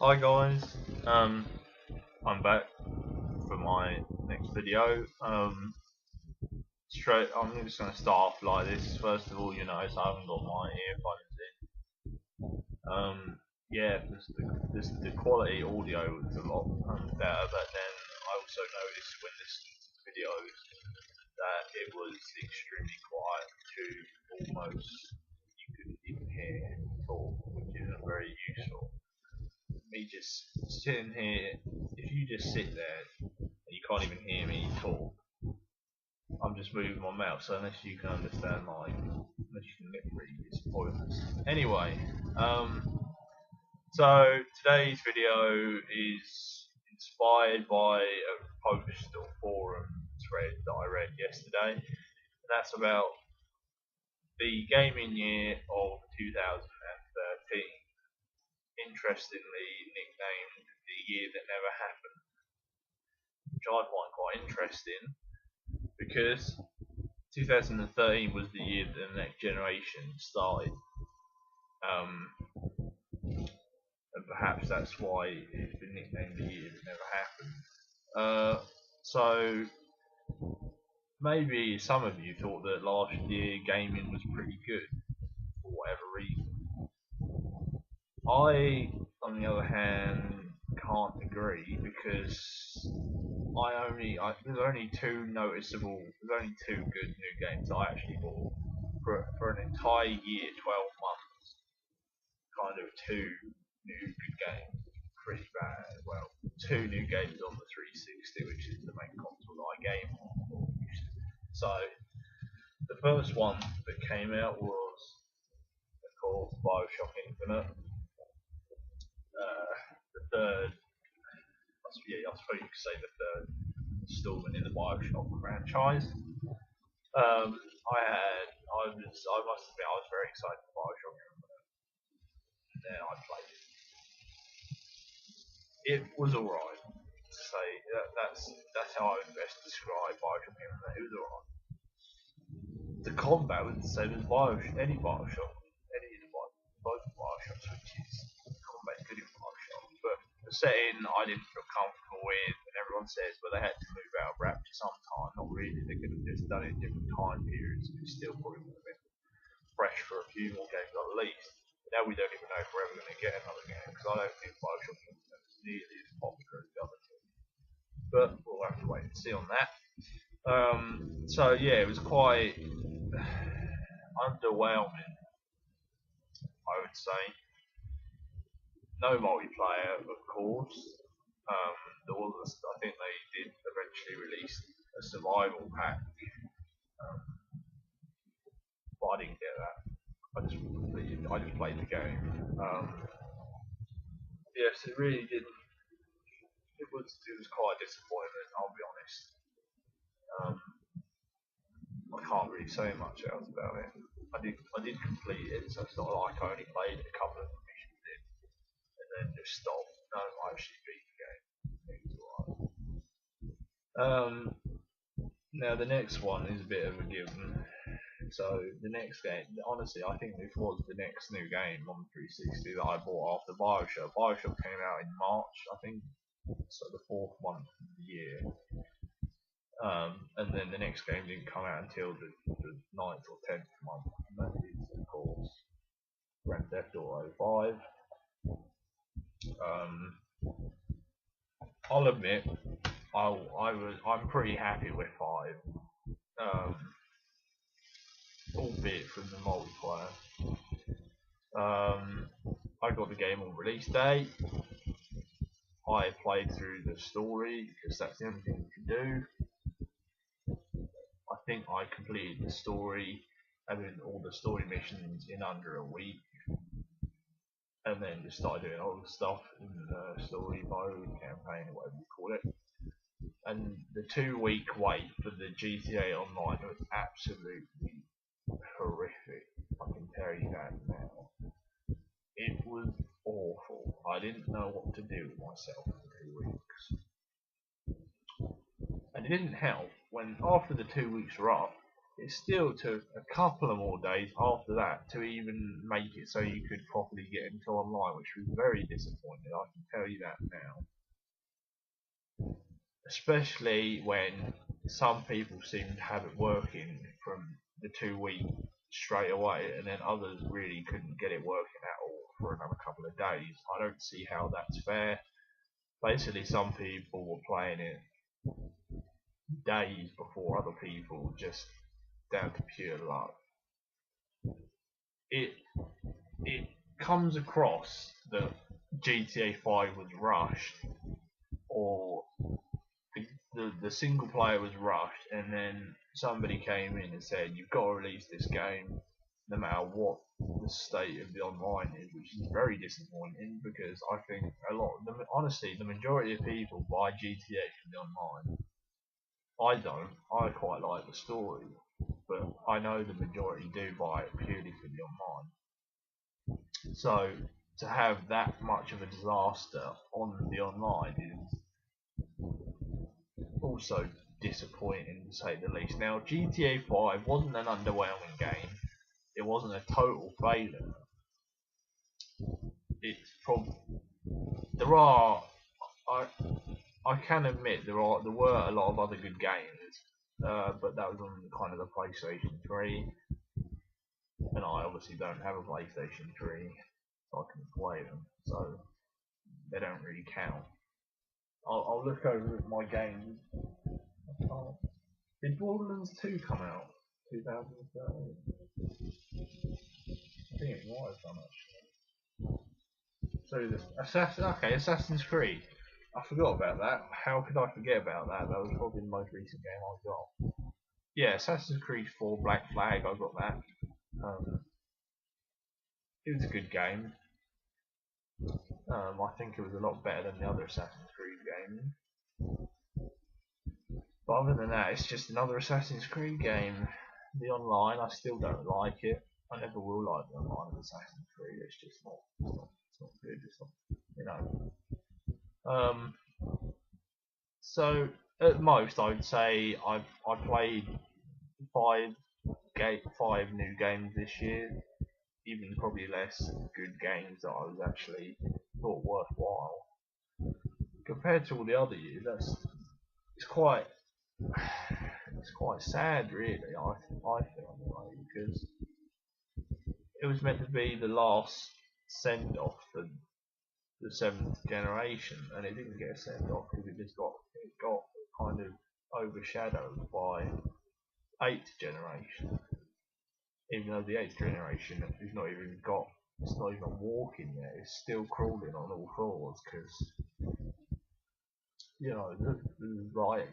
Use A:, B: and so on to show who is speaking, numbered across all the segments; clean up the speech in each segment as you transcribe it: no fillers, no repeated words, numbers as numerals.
A: Hi guys, I'm back for my next video. I'm just gonna start off like this. First of all, you notice I haven't got my earphones in. Yeah, the quality audio was a lot better, but then I also noticed when listening to the videos that it was extremely quiet to almost you couldn't even hear him talk, which isn't very useful. Me just sitting here, if you just sit there and you can't even hear me talk, I'm just moving my mouth, so unless you can understand unless you can lip read, it's pointless. Anyway, so today's video is inspired by a post or forum thread that I read yesterday, and that's about the gaming year of 2013, interestingly nicknamed the year that never happened, which I find quite interesting because 2013 was the year that the next generation started, and perhaps that's why it's been nicknamed the year that never happened. So maybe some of you thought that last year gaming was pretty good for whatever reason. I, on the other hand, can't agree because there's only two good new games I actually bought for an entire year, 12 months. Kind of two new good games, pretty bad. Well, two new games on the 360, which is the main console that I game on. So the first one that came out was, of course, Bioshock Infinite. The third, I suppose you could say the third installment in the Bioshock franchise. I must admit, I was very excited for Bioshock Infinite, and then I played it. It was alright. Say that's how I would best describe Bioshock Infinite. It was alright. The combat was the same as Bioshock, any of both Bioshocks, which is combat good in Bioshock. But the setting I didn't feel comfortable with, and everyone says, well, they had to move out of Rapture sometime. Not really. They could have just done it in different time periods, and it still probably would have been fresh for a few more games at least. But now we don't even know if we're ever going to get another game because I don't think Bioshock is nearly as popular as the other two. But we'll have to wait and see on that. So yeah, it was quite underwhelming, I would say. No multiplayer, of course. I think they did eventually release a survival pack, but I didn't get that. I just played the game. Yes, it really didn't. It was quite a disappointment. I'll be honest. Um, I can't really say much else about it. I did complete it, so it's not like I only played a couple of missions in and then just stopped. No, I actually beat the game. It was alright. Now the next one is a bit of a given. So the next game, honestly, I think this was the next new game on 360 that I bought after Bioshock. Bioshock came out in March, I think, so the fourth month of the year. And then the next game didn't come out until the 9th or 10th month. And that is, of course, Grand Theft Auto 5. I'll admit, I'm pretty happy with 5, albeit from the multiplayer. I got the game on release day. I played through the story because that's the only thing you can do. I think I completed the story, having all the story missions in under a week, and then just started doing all the stuff in the story mode, campaign, or whatever you call it. And the 2-week wait for the GTA Online was absolutely horrific. I can tell you that now. It was awful. I didn't know what to do with myself for 2 weeks. And it didn't help when after the 2 weeks were up, it still took a couple of more days after that to even make it so you could properly get into online, which was very disappointing. I can tell you that now. Especially when some people seem to have it working from the 2 week straight away, and then others really couldn't get it working at all for another couple of days. I don't see how that's fair. Basically, some people were playing it days before other people, just down to pure luck. It comes across that GTA 5 was rushed, or the single player was rushed, and then somebody came in and said, you've got to release this game no matter what the state of the online is, which is very disappointing, because I think honestly, the majority of people buy GTA for the online. I don't. I quite like the story, but I know the majority do buy it purely for the online. So to have that much of a disaster on the online is also disappointing, to say the least. Now, GTA 5 wasn't an underwhelming game. It wasn't a total failure. It's probably I can admit there were a lot of other good games, but that was on kind of the PlayStation 3, and I obviously don't have a PlayStation 3, so I can play them, so they don't really count. I'll look over my games. Did Borderlands 2 come out? 2013? I think it might have done actually. So Assassin's Creed. I forgot about that. How could I forget about that? That was probably the most recent game I got. Yeah, Assassin's Creed 4 Black Flag, I got that. It was a good game. I think it was a lot better than the other Assassin's Creed games. But other than that, it's just another Assassin's Creed game. The online, I still don't like it. I never will like the online of Assassin's Creed. It's just not good. It's not, you know. So at most, I would say I played five new games this year. Even probably less good games that I was actually thought worthwhile. Compared to all the other years, it's quite sad, really. I feel anyway, because it was meant to be the last send off for the 7th generation, and it didn't get a send off because it got kind of overshadowed by 8th generation. Even though the 8th generation is not even walking yet, it's still crawling on all fours, because you know there's like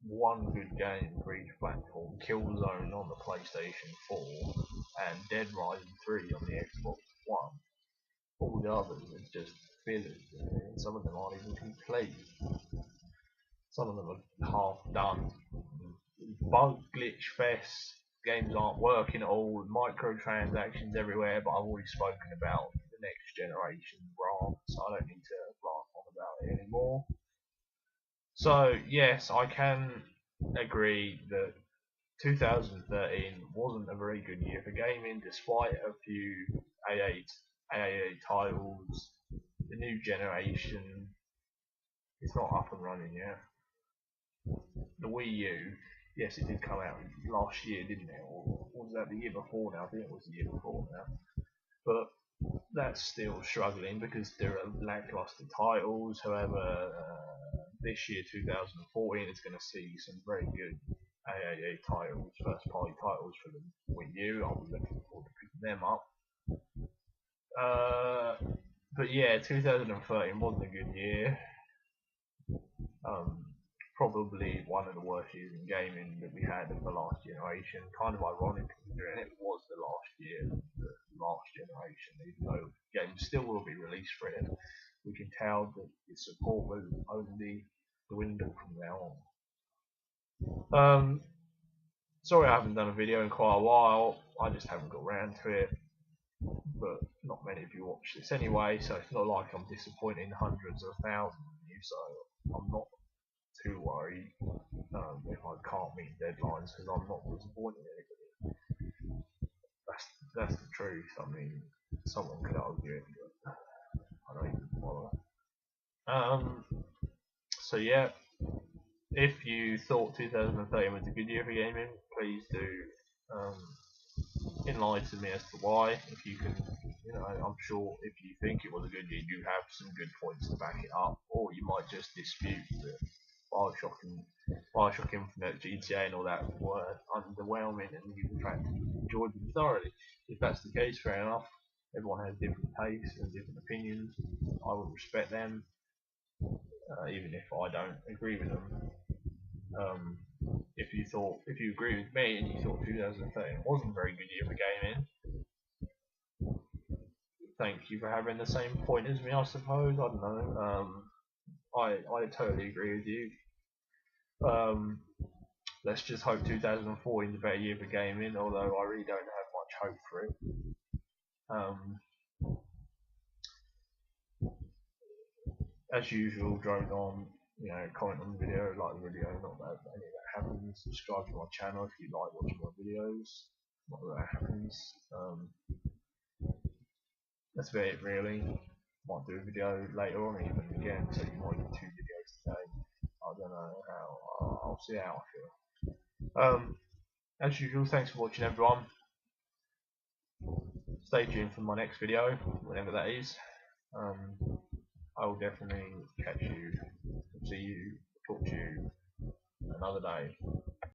A: one good game for each platform: Killzone on the PlayStation 4 and Dead Rising 3 on the Xbox One. All the others are just fillers, and some of them aren't even complete. Some of them are half done. Bug glitch fest. Games aren't working at all. Microtransactions everywhere. But I've already spoken about the next generation rant, so I don't need to rant on about it anymore. So yes, I can agree that 2013 wasn't a very good year for gaming, despite a few AAA titles. The new generation is not up and running yet. The Wii U, yes, it did come out last year, didn't it? Or was that the year before now? I think it was the year before now. But that's still struggling because there are lackluster titles. However, this year, 2014, is going to see some very good AAA titles, first party titles for the Wii U. I'll be looking forward to picking them up. But yeah, 2013 wasn't a good year. Probably one of the worst years in gaming that we had in the last generation. Kind of ironic considering it was the last generation, even though games still will be released for it. We can tell that its support will only dwindle from now on. Sorry I haven't done a video in quite a while. I just haven't got around to it. But not many of you watch this anyway, so it's not like I'm disappointing hundreds of thousands of you. So I'm not too worried if I can't meet deadlines because I'm not disappointing anybody. That's the truth. I mean, someone could argue it, but I don't even bother. So yeah, if you thought 2013 was a good year for gaming, please do enlighten me as to why. If you can, I'm sure if you think it was a good year, you have some good points to back it up, or you might just dispute that Bioshock Infinite, GTA, and all that were underwhelming, and you in fact enjoyed them thoroughly. If that's the case, fair enough. Everyone has different tastes and different opinions. I would respect them, even if I don't agree with them. If you agree with me and you thought 2013 wasn't a very good year for gaming, thank you for having the same point as me, I suppose. I don't know. I totally agree with you. Let's just hope 2014 is a better year for gaming, although I really don't have much hope for it. As usual, drone on, comment on the video, like the video, not that any of that happens. Subscribe to my channel if you like watching my videos, not that that happens. That's about it really. Might do a video later on even again, so you might get 2 videos today. I don't know how, I'll see how I feel. As usual, thanks for watching everyone. Stay tuned for my next video, whenever that is. I will definitely catch you, see you, talk to you another day.